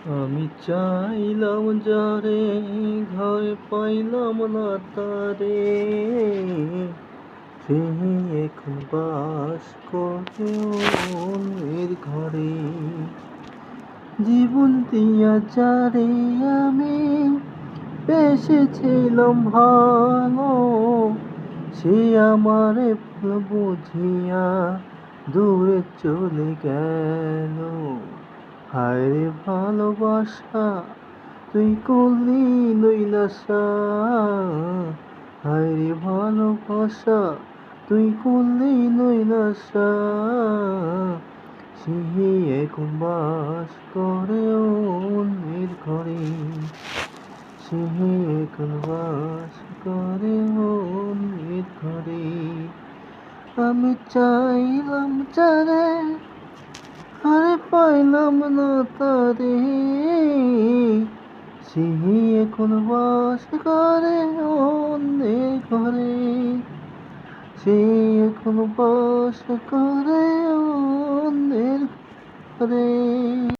আমি চাইলাম যারে, ঘরে পাইলাম না তারে, সে এখন বাস করে অন্যের ঘরে। জীবন দিয়া যারে আমি বেসেছিলাম ভালো, সে আমারে ভুল বুঝিয়া দূরে চলে গেল। হায়রে ভালোবাসা, তুই করলি নৈলাসা। হায়রে ভালোবাসা, তুই করলি নৈলাসা। সে এখন বাস করে অন্যের ঘরে, সে এখন বাস করে অন্যের ঘরে। আমি চাইলাম যারে, আরে পাইলাম না তারে, সে এখন বাস করে অন্যের ঘরে, সে এখন বাস করে অন্যের ঘরে।